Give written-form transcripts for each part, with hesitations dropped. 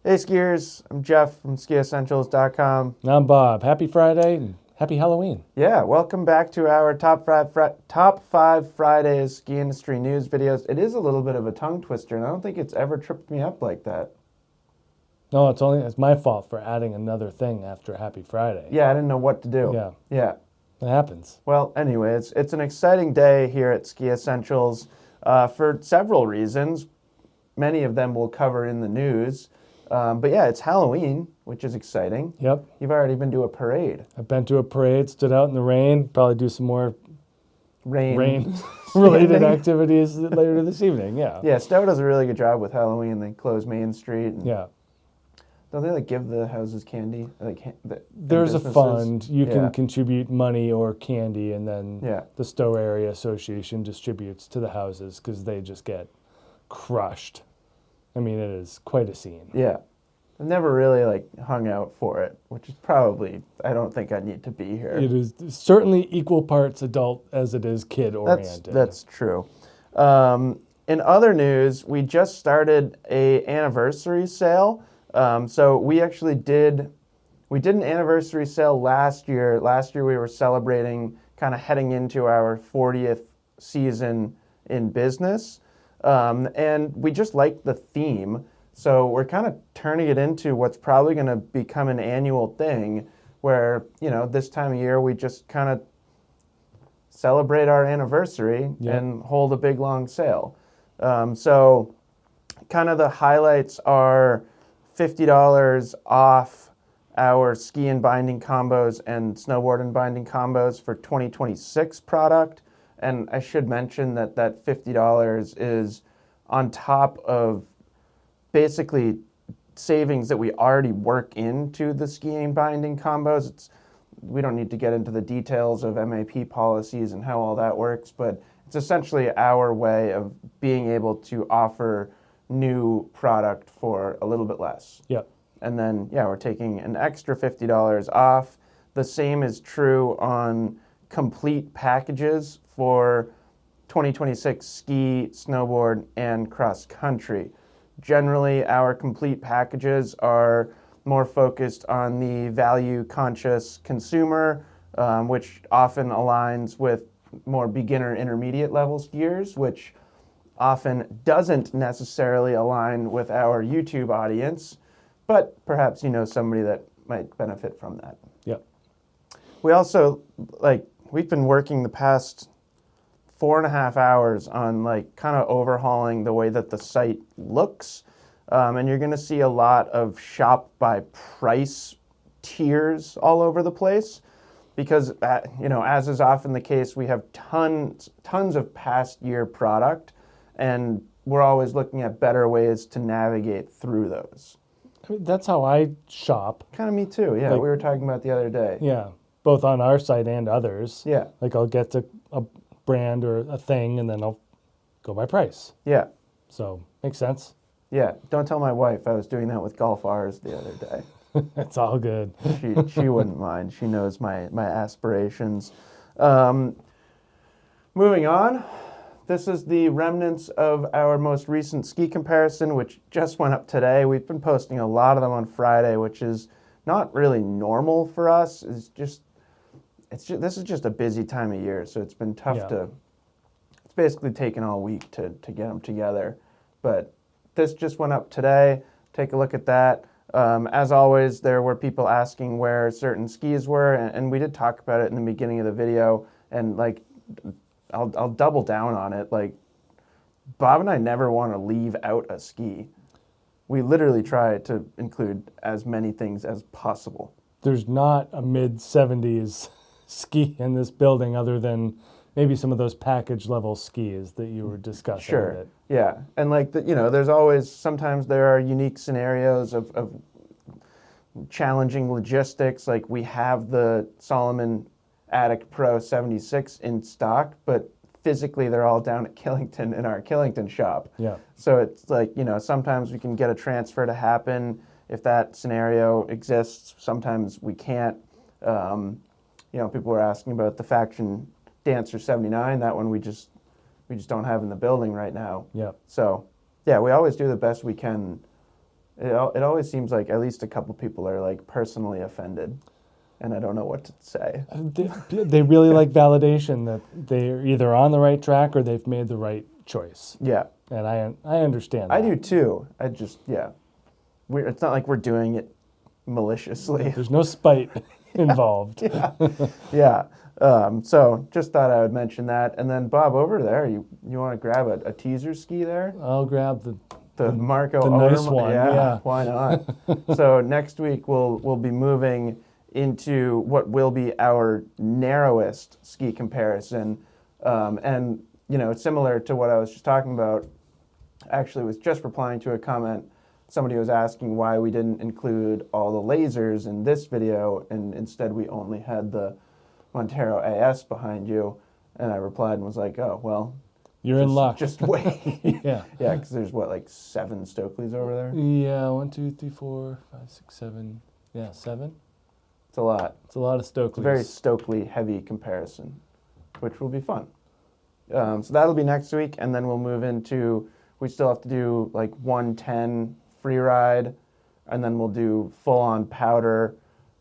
Hey skiers, I'm Jeff from skiessentials.com. I'm Bob. Happy Friday and happy Halloween. Yeah, welcome back to our top five Fridays ski industry news videos. It is a little bit of a tongue twister, and I don't think it's ever tripped me up like that. No, it's my fault for adding another thing after Happy Friday. Yeah, I didn't know what to do. Yeah, Yeah. it happens. Well, anyway, it's an exciting day here at Ski Essentials for several reasons. Many of them we'll cover in the news. But yeah, it's Halloween, which is exciting. Yep. You've already been to a parade. I've been to a parade, stood out in the rain, probably do some more rain-related activities later this evening. Yeah. Yeah, Stowe does a really good job with Halloween. They close Main Street. And Yeah. don't they give the houses candy? There's a fund. You Yeah. can contribute money or candy, and then Yeah. the Stowe Area Association distributes to the houses because they just get crushed. I mean, it is quite a scene. Yeah. I've never really hung out for it, which is probably, I don't think I need to be here. It is certainly equal parts adult as it is kid oriented. That's true. In other news, we just started a anniversary sale. So we actually did an anniversary sale last year. Last year we were celebrating, kind of heading into our 40th season in business. And we just liked the theme. So we're kind of turning it into what's probably going to become an annual thing where, this time of year we just kind of celebrate our anniversary and hold a big long sale. So kind of the highlights are $50 off our ski and binding combos and snowboard and binding combos for 2026 product. And I should mention that $50 is on top of basically savings that we already work into the skiing binding combos. We don't need to get into the details of MAP policies and how all that works, but it's essentially our way of being able to offer new product for a little bit less. Yep. And then, we're taking an extra $50 off. The same is true on complete packages for 2026 ski, snowboard, and cross country. Generally, our complete packages are more focused on the value-conscious consumer, which often aligns with more beginner intermediate level skiers, which often doesn't necessarily align with our YouTube audience, but perhaps somebody that might benefit from that. Yep. We also, we've been working the past 4.5 hours on kind of overhauling the way that the site looks. And you're going to see a lot of shop by price tiers all over the place because, as is often the case, we have tons of past year product, and we're always looking at better ways to navigate through those. I mean, that's how I shop. Kind of me too, yeah. We were talking about the other day. Yeah, both on our site and others. Yeah. I'll get to a brand or a thing, and then I'll go by price. Yeah. So, makes sense. Yeah. Don't tell my wife I was doing that with Golf R's the other day. It's all good. She wouldn't mind. She knows my aspirations. Moving on. This is the remnants of our most recent ski comparison, which just went up today. We've been posting a lot of them on Friday, which is not really normal for us. This is just a busy time of year, so it's been tough it's basically taken all week to get them together. But this just went up today. Take a look at that. As always, there were people asking where certain skis were, and we did talk about it in the beginning of the video, and I'll double down on it. Bob and I never want to leave out a ski. We literally try to include as many things as possible. There's not a mid-70s ski in this building other than maybe some of those package level skis that you were discussing. Sure. Yeah. And there's always, sometimes there are unique scenarios of challenging logistics. Like we have the Solomon Addict Pro 76 in stock, but physically they're all down at Killington in our Killington shop. Yeah. So it's sometimes we can get a transfer to happen if that scenario exists. Sometimes we can't. People were asking about the Faction Dancer 79. That one we just don't have in the building right now. Yeah. So, yeah, we always do the best we can It always seems like at least a couple people are like personally offended, and I don't know what to say. They really like validation that they're either on the right track or they've made the right choice. Yeah, And I understand that. I do too. It's not like we're doing it maliciously. There's no spite involved. Yeah, yeah. So just thought I would mention that. And then Bob, over there, you want to grab a teaser ski there? I'll grab the Marco nice Odermatt? one. Yeah, Yeah. why not? So next week we'll be moving into what will be our narrowest ski comparison, and similar to what I was just talking about. Actually, was just replying to a comment. Somebody was asking why we didn't include all the lasers in this video, and instead we only had the Montero AS behind you. And I replied and was like, oh, well, You're in luck. just wait. Yeah. Yeah, because there's like 7 Stokeleys over there. Yeah, 1, 2, 3, 4, 5, 6, 7. Yeah, 7. It's a lot. It's a lot of Stokeleys. It's a very Stokely heavy comparison, which will be fun. So that'll be next week, and then we'll move into, we still have to do like 110 Freeride, and then we'll do full-on powder,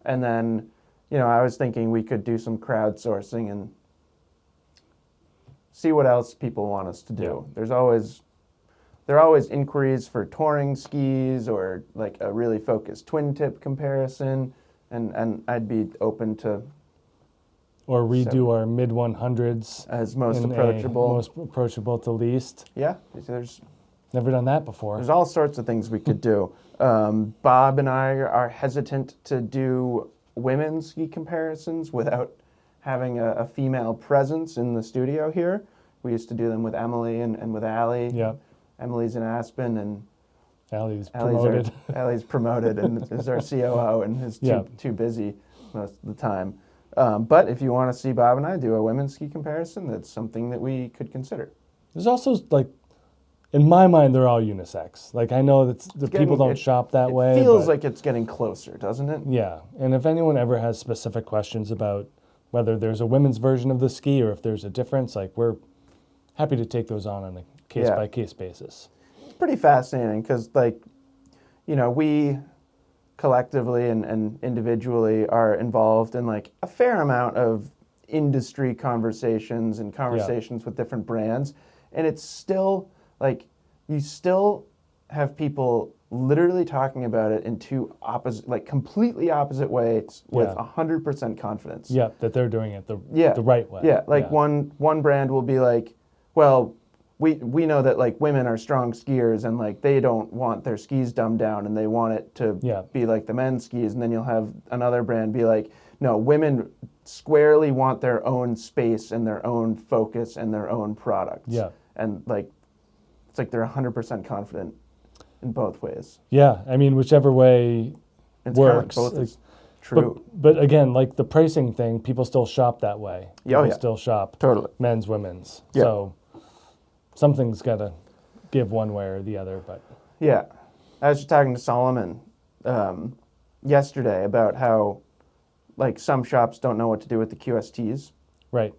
and then, I was thinking we could do some crowdsourcing and see what else people want us to do. Yeah. There are always inquiries for touring skis or like a really focused twin tip comparison, and I'd be open to Or redo our mid 100s. as most in a approachable. Most approachable to least. Yeah, there's Never done that before. There's all sorts of things we could do. Bob and I are hesitant to do women's ski comparisons without having a female presence in the studio here. We used to do them with Emily and with Allie. Yeah. Emily's in Aspen, and Allie's promoted. Allie's promoted and is our COO and is Yeah. too busy most of the time. But if you want to see Bob and I do a women's ski comparison, that's something that we could consider. There's also, like, in my mind, they're all unisex. Like, I know that the people don't it- shop that way. It feels but- like it's getting closer, doesn't it? Yeah, and if anyone ever has specific questions about whether there's a women's version of the ski or if there's a difference, like, we're happy to take those on a case-by-case basis. It's pretty fascinating because, like, we collectively and individually are involved in like a fair amount of industry conversations and conversations with different brands, and it's still like you still have people literally talking about it in two opposite, like completely opposite ways with Yeah. 100% confidence. Yeah, that they're doing it the right way. Yeah, like one brand will be like, well, we know that like women are strong skiers and like they don't want their skis dumbed down and they want it to be like the men's skis, and then you'll have another brand be like, no, women squarely want their own space and their own focus and their own products. Yeah. And like it's like they're 100% confident in both ways. Yeah, I mean, whichever way It's works. kind of like both like, is true. But again, like the pricing thing, people still shop that way. People still shop Totally. men's, women's. Yeah. So something's got to give one way or the other. But Yeah. I was just talking to Solomon yesterday about how like some shops don't know what to do with the QSTs. right,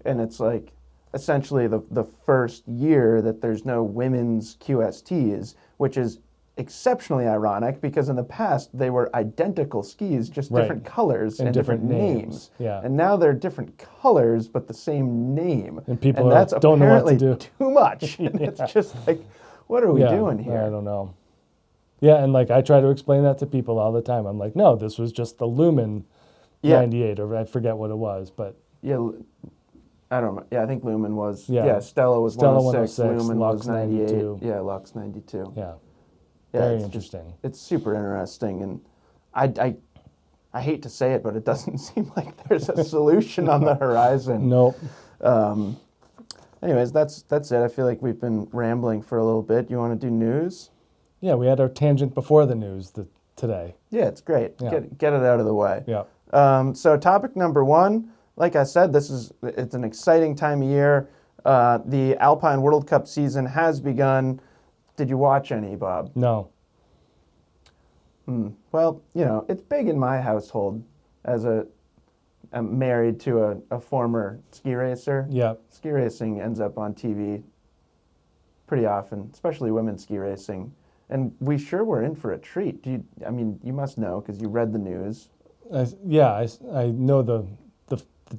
And it's like essentially the first year that there's no women's QSTs, which is exceptionally ironic because in the past they were identical skis, just Right. different colors And and different different names. names. Yeah. And now they're different colors but the same name. And people that's don't know what to apparently do. too much. And it's just like, what are we doing here? I don't know. Yeah, and like I try to explain that to people all the time. I'm like, no, this was just the Lumen 98, or I forget what it was, but Yeah, I don't know. Yeah, I think Lumen was. Yeah. Yeah, Stella was Stella 106. 106, Lumen Lux was 98. 92. Yeah, Lux 92. yeah, Yeah, very it's just- interesting. It's super interesting, and I hate to say it, but it doesn't seem like there's a solution on the horizon. Nope. Anyways, that's it. I feel like we've been rambling for a little bit. You want to do news? Yeah, we had our tangent before the news today. Yeah, it's great. Yeah. Get it out of the way. Yeah. So topic number one, like I said, it's an exciting time of year. The Alpine World Cup season has begun. Did you watch any, Bob? No. Well, it's big in my household as I'm married to a former ski racer. Yeah. Ski racing ends up on TV pretty often, especially women's ski racing. And we sure were in for a treat. I mean, you must know because you read the news. I know the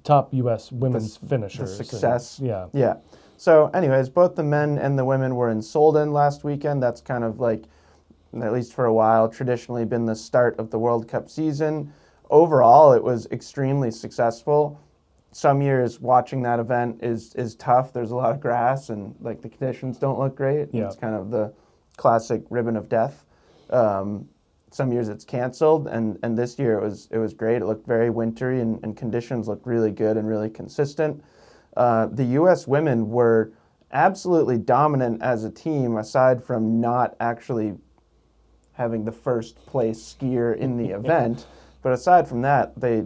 top U.S. women's The finishers. success. Yeah. Yeah. So, anyways, both the men and the women were in Solden last weekend. That's kind of like, at least for a while, traditionally been the start of the World Cup season. Overall, it was extremely successful. Some years watching that event is tough. There's a lot of grass and like the conditions don't look great. Yeah. It's kind of the classic ribbon of death. Some years it's canceled, and this year it was great. It looked very wintry, and conditions looked really good and really consistent. The U.S. women were absolutely dominant as a team, aside from not actually having the first place skier in the event. But aside from that, they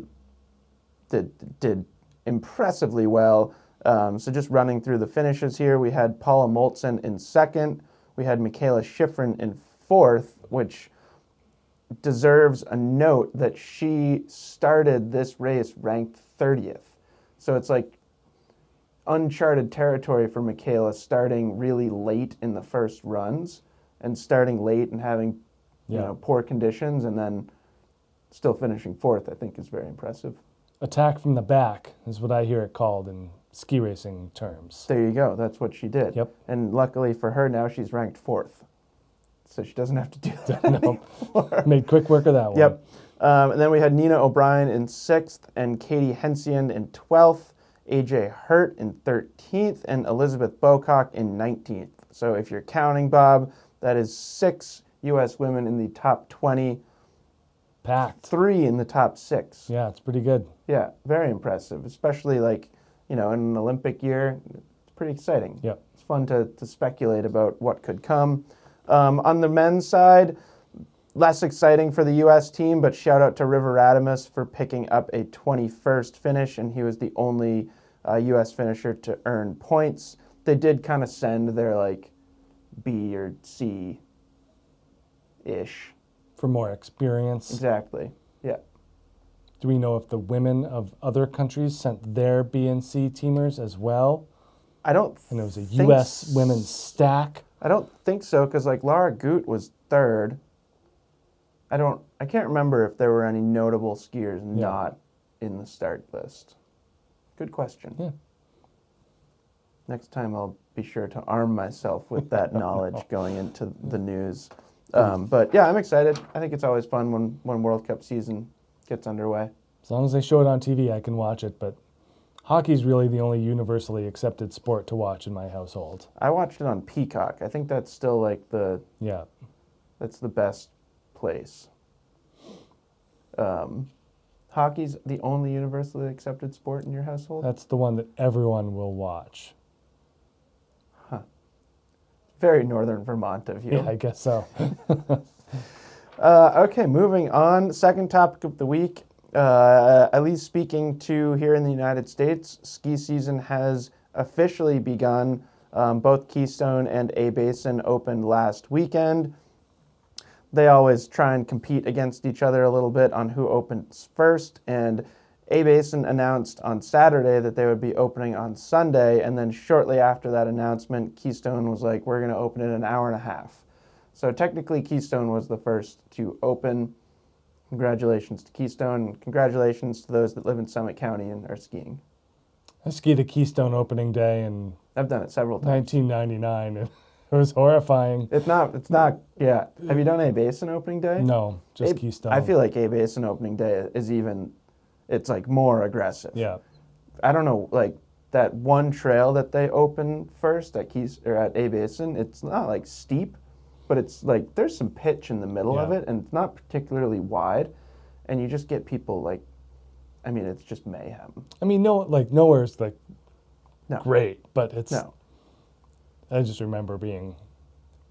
did impressively well. So just running through the finishes here, we had Paula Moltzen in second. We had Michaela Schifrin in fourth, which deserves a note that she started this race ranked 30th. So it's like uncharted territory for Michaela, starting really late in the first runs and starting late and having poor conditions and then still finishing fourth, I think is very impressive. Attack from the back is what I hear it called in ski racing terms. There you go. That's what she did. Yep. And luckily for her now, she's ranked fourth. So she doesn't have to do that No. anymore. Made quick work of that one. Yep. And then we had Nina O'Brien in 6th and Katie Hensian in 12th, AJ Hurt in 13th, and Elizabeth Bocock in 19th. So if you're counting, Bob, that is 6 U.S. women in the top 20. Packed. 3 in the top 6. Yeah, it's pretty good. Yeah, very impressive, especially like, in an Olympic year. It's pretty exciting. Yep. It's fun to speculate about what could come. On the men's side, less exciting for the U.S. team, but shout out to River Radamus for picking up a 21st finish, and he was the only U.S. finisher to earn points. They did kind of send their like B or C-ish. For more experience. Exactly. Yeah. Do we know if the women of other countries sent their B and C teamers as well? I don't. And it was a think U.S. women's stack. I don't think so, because like Laura Goot was 3rd. I can't remember if there were any notable skiers not in the start list. Good question. Yeah. Next time I'll be sure to arm myself with that knowledge going into the news. But yeah, I'm excited. I think it's always fun when World Cup season gets underway. As long as they show it on TV, I can watch it. But hockey's really the only universally accepted sport to watch in my household. I watched it on Peacock. I think that's still like that's the best place. Hockey's the only universally accepted sport in your household? That's the one that everyone will watch. Very northern Vermont of you. Yeah, I guess so. Okay, moving on. Second topic of the week. At least speaking to here in the United States, ski season has officially begun. Both Keystone and A-Basin opened last weekend. They always try and compete against each other a little bit on who opens first, and A-Basin announced on Saturday that they would be opening on Sunday, and then shortly after that announcement, Keystone was like, we're going to open in an hour and a half. So technically, Keystone was the first to open. Congratulations to Keystone, and congratulations to those that live in Summit County and are skiing. I skied a Keystone opening day in I've done it several times. 1999, and it was horrifying. It's not, yeah. Have you done A-Basin opening day? No, just Keystone. I feel like A-Basin opening day is even, it's like more aggressive. Yeah. I don't know, like that one trail that they open first at at A-Basin, it's not like steep, but it's like there's some pitch in the middle of it, and it's not particularly wide, and you just get people like, I mean, it's just mayhem. I mean, nowhere's like great, but it's. No. I just remember being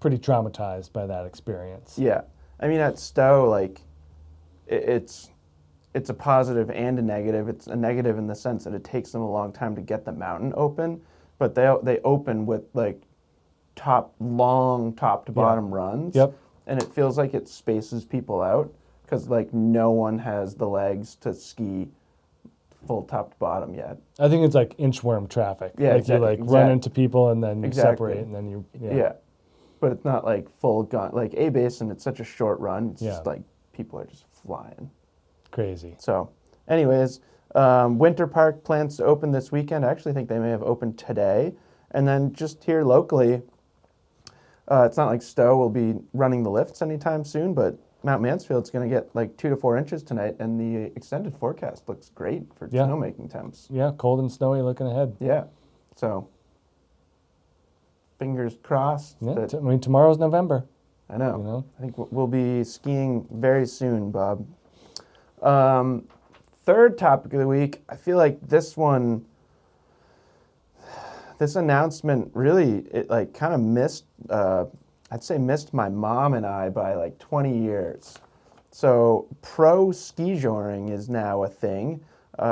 pretty traumatized by that experience. Yeah, I mean at Stowe, like it's a positive and a negative. It's a negative in the sense that it takes them a long time to get the mountain open, but they open with like long top to bottom runs. Yep. And it feels like it spaces people out because like no one has the legs to ski full top to bottom yet. I think it's like inchworm traffic. Yeah, like you run into people and then you separate and then you. Yeah. but it's not like full gun. Like A Basin, it's such a short run. It's Yeah. just like people are just flying. Crazy. So, anyways, Winter Park plans to open this weekend. I actually think they may have opened today. And then just here locally, it's not like Stowe will be running the lifts anytime soon, but Mount Mansfield's going to get like 2 to 4 inches tonight, and the extended forecast looks great for Yeah. snowmaking temps. Yeah, cold and snowy looking ahead. Yeah. So, fingers crossed. Yeah, That, I mean, tomorrow's November. I know. You know? I think we'll be skiing very soon, Bob. Third topic of the week. I feel like this announcement really, it like kind of missed, I'd say missed my mom and I by like 20 years. So pro skijoring is now a thing.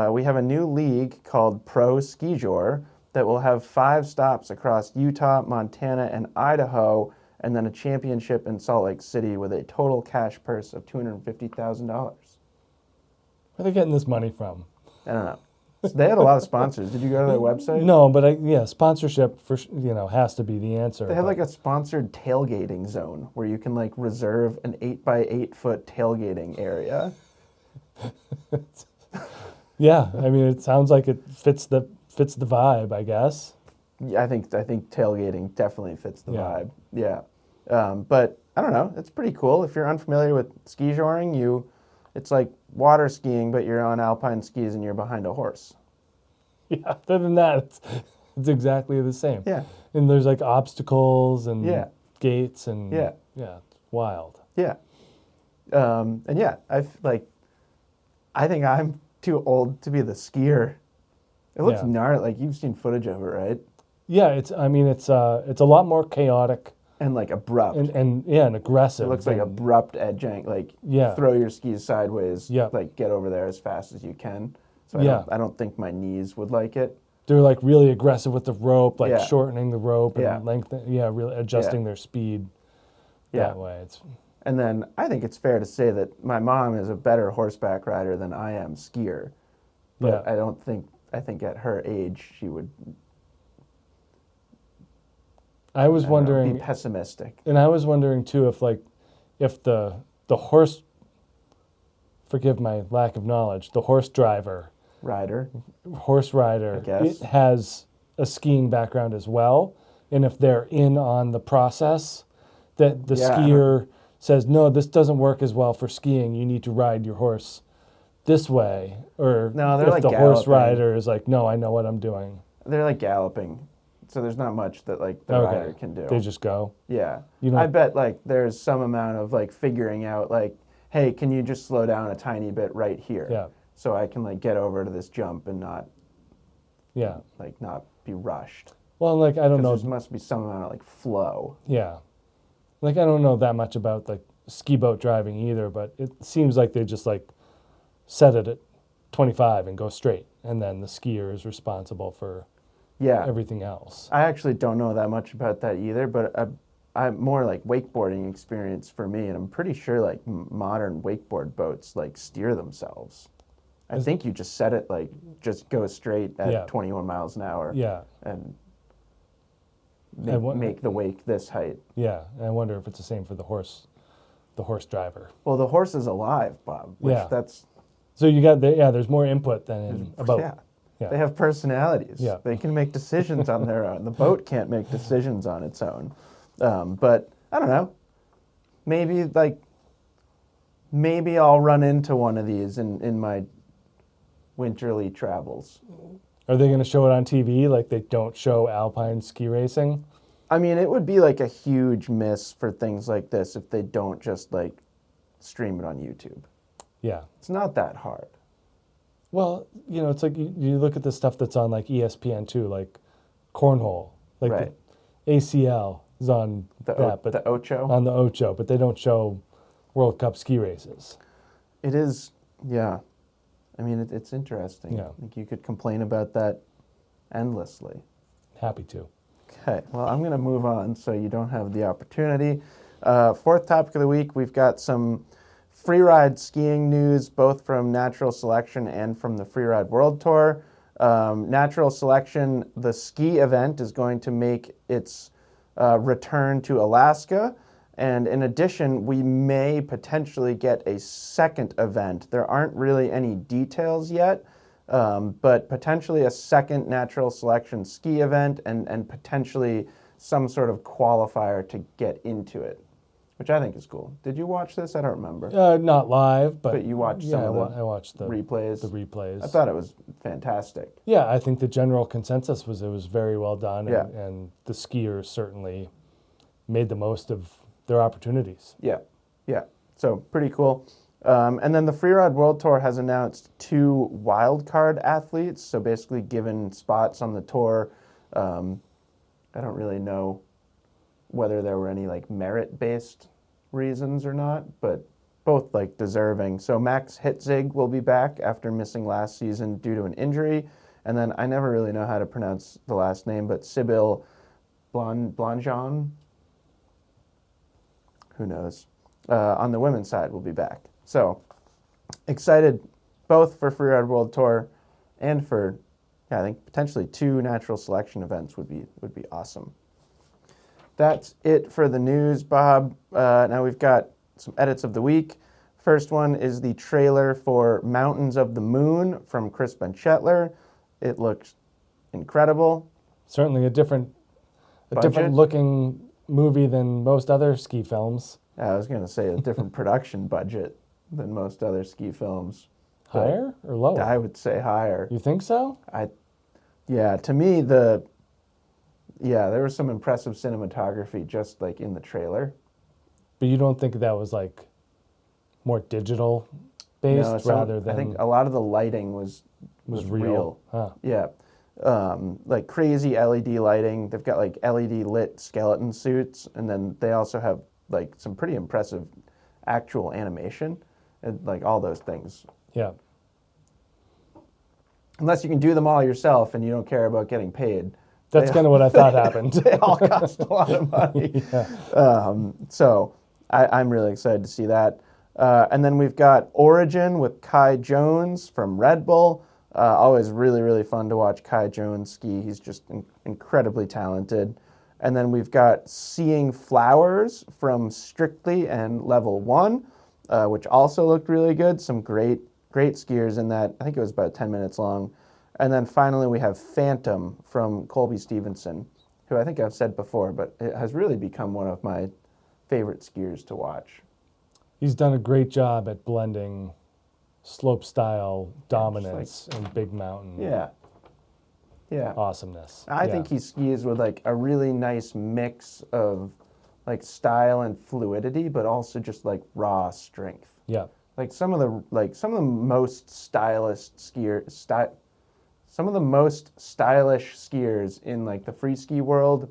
We have a new league called Pro Skijor that will have 5 stops across Utah, Montana, and Idaho, and then a championship in Salt Lake City with a total cash purse of $250,000. Where are they getting this money from? I don't know. So they had a lot of sponsors. Did you go to their website? No, but sponsorship for has to be the answer. They have like a sponsored tailgating zone where you can like reserve an 8x8 foot tailgating area. Yeah, I mean, it sounds like it fits the vibe, I guess. Yeah, I think tailgating definitely fits the Yeah. vibe. Yeah, but I don't know. It's pretty cool. If you're unfamiliar with ski joring, it's like water skiing, but you're on alpine skis and you're behind a horse. Yeah, other than that, it's exactly the same. Yeah, And there's like obstacles and Yeah. gates and Yeah. it's wild. yeah, and yeah, I think I'm too old to be the skier. It looks Yeah. gnarly. Like you've seen footage of it, right? Yeah, it's a lot more chaotic And like abrupt. and aggressive. It looks like than- abrupt edge angle. Like Yeah. throw your skis sideways. Yeah. Like get over there as fast as you can. So Yeah. I don't think my knees would like it. They're like really aggressive with the rope, like Yeah. shortening the rope and Yeah. really adjusting their speed Yeah. that way. It's And then I think it's fair to say that my mom is a better horseback rider than I am skier. But Yeah. I think at her age she would I was I don't know, wondering be pessimistic. And I was wondering too if the horse, forgive my lack of knowledge, the horse driver, horse rider, I guess. it has a skiing background as well, and if they're in on the process, that the Yeah, I skier says, no, this doesn't work as well for skiing. You need to ride your horse this way, or No, they're if like the horse galloping. rider is like, no, I know what I'm doing. They're like galloping. So there's not much that like the rider can do. They just go. Yeah. You know- I bet like there's some amount of like figuring out like, hey, can you just slow down a tiny bit right here? Yeah. So I can like get over to this jump and not Yeah. be rushed. Well, like I don't 'Cause know. there must be some amount of like flow. Yeah. Like I don't know that much about like ski boat driving either, but it seems like they just like set it at 25 and go straight, and then the skier is responsible for Yeah. everything else. I actually don't know that much about that either, but I'm more like wakeboarding experience for me, and I'm pretty sure like modern wakeboard boats like steer themselves. I think you just set it like just go straight at Yeah. 21 miles an hour Yeah. and I wonder- make the wake this height. Yeah. And I wonder if it's the same for the horse driver. Well, the horse is alive, Bob. Which Yeah. That's So you got there's more input than in a boat. yeah. Yeah. They have personalities. Yeah. They can make decisions on their own. The boat can't make decisions on its own. But I don't know. Maybe I'll run into one of these in my winterly travels. Are they going to show it on TV like they don't show alpine ski racing? I mean, it would be like a huge miss for things like this if they don't just like stream it on YouTube. Yeah. It's not that hard. Well, it's like you look at the stuff that's on like ESPN too, like cornhole, like Right. the ACL is on that, but The Ocho. on the Ocho, but they don't show World Cup ski races. It is, yeah. I mean, it's interesting. Yeah. I think you could complain about that endlessly. Happy to. Okay, well, I'm going to move on so you don't have the opportunity. Fourth topic of the week, we've got some freeride skiing news, both from Natural Selection and from the Freeride World Tour. Natural Selection, the ski event, is going to make its return to Alaska. And in addition, we may potentially get a second event. There aren't really any details yet, but potentially a second natural selection ski event and potentially some sort of qualifier to get into it, which I think is cool. Did you watch this? I don't remember. Not live, but You watched some of the I watched the replays. The replays. I thought it was fantastic. Yeah, I think the general consensus was it was very well done, Yeah. and the skiers certainly made the most of their opportunities. Yeah, yeah. So pretty cool. And then the Freeride World Tour has announced 2 wildcard athletes. So basically given spots on the tour. I don't really know whether there were any like merit-based reasons or not, but both like deserving. So Max Hitzig will be back after missing last season due to an injury. And then I never really know how to pronounce the last name, but Sibyl Blanjon, who knows, on the women's side will be back. So excited both for Freeride World Tour and for, I think potentially 2 natural selection events would be awesome. That's it for the news, Bob. Now we've got some edits of the week. First one is the trailer for Mountains of the Moon from Chris Benchetler. It looks incredible. Certainly a different looking movie than most other ski films. I was going to say a different production budget than most other ski films. Higher or lower? I would say higher. You think so? To me, there was some impressive cinematography just like in the trailer. But you don't think that was like more digital based rather than... I think a lot of the lighting was real. Huh. Yeah. Like crazy LED lighting. They've got like LED lit skeleton suits, and then they also have like some pretty impressive actual animation and like all those things. Yeah. Unless you can do them all yourself and you don't care about getting paid. That's kind of what I thought happened. They all cost a lot of money. Yeah. So I'm really excited to see that. And then we've got Origin with Kai Jones from Red Bull. Always really, really fun to watch Kai Jones ski. He's just incredibly talented. And then we've got Seeing Flowers from Strictly and Level 1, which also looked really good. Some great skiers in that. I think it was about 10 minutes long. And then finally we have Phantom from Colby Stevenson, who I think I've said before, but it has really become one of my favorite skiers to watch. He's done a great job at blending slope style dominance and big mountain awesomeness. I think he skis with like a really nice mix of like style and fluidity, but also just like raw strength. Yeah. Like some of the most stylish skiers in like the free ski world,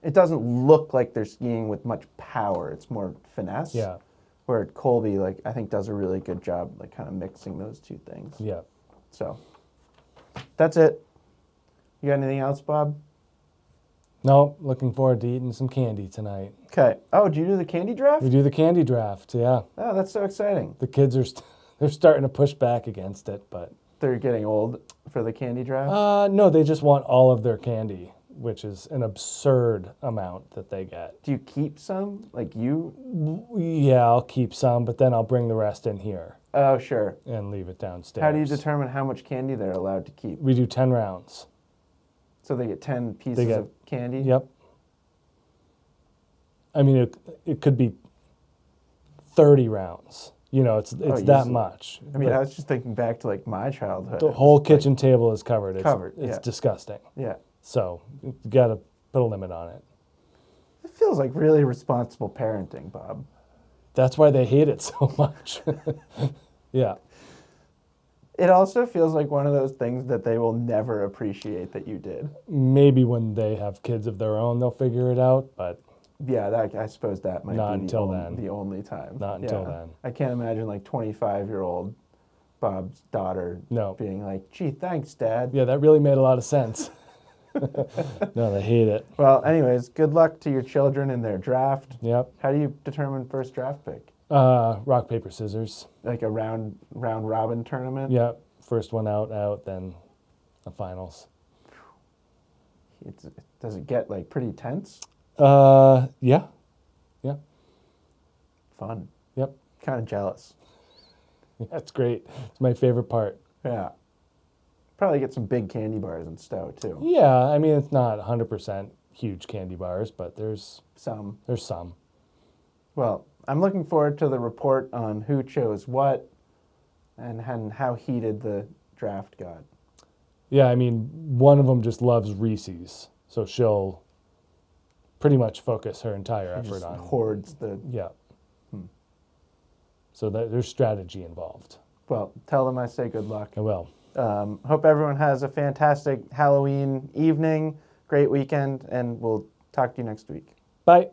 it doesn't look like they're skiing with much power. It's more finesse. Yeah. Where Colby, like, I think does a really good job, like, kind of mixing those two things. Yeah. So, that's it. You got anything else, Bob? No, looking forward to eating some candy tonight. Okay. Oh, did you do the candy draft? We do the candy draft, yeah. Oh, that's so exciting. The kids they're starting to push back against it, but... They're getting old for the candy draft? No, they just want all of their candy, which is an absurd amount that they get. Do you keep some? Like you? Yeah, I'll keep some, but then I'll bring the rest in here. Oh, sure. And leave it downstairs. How do you determine how much candy they're allowed to keep? We do 10 rounds. So they get 10 pieces of candy? Yep. I mean, it could be 30 rounds. You know, it's that much. I mean, I was just thinking back to like my childhood. The whole kitchen table is covered. It's disgusting. Yeah. So you got to put a limit on it. It feels like really responsible parenting, Bob. That's why they hate it so much. Yeah. It also feels like one of those things that they will never appreciate that you did. Maybe when they have kids of their own, they'll figure it out, but... Yeah, I suppose that might not be until the only time. Not until then. I can't imagine like 25-year-old Bob's daughter being like, gee, thanks, Dad. Yeah, that really made a lot of sense. No, they hate it. Well, anyways, good luck to your children in their draft. Yep. How do you determine first draft pick? Rock, paper, scissors. Like a round robin tournament? Yep. First one out, then the finals. Does it get like pretty tense? Yeah. Yeah. Fun. Yep. Kind of jealous. That's great. It's my favorite part. Yeah. Probably get some big candy bars in Stowe too. Yeah, I mean it's not 100% huge candy bars, but there's Some. some. Well, I'm looking forward to the report on who chose what and how heated the draft got. Yeah, I mean one of them just loves Reese's, so she'll pretty much focus her entire effort Just on. hoards the. Yeah. So there's strategy involved. Well, tell them I say good luck. I will. Hope everyone has a fantastic Halloween evening, great weekend, and we'll talk to you next week. Bye.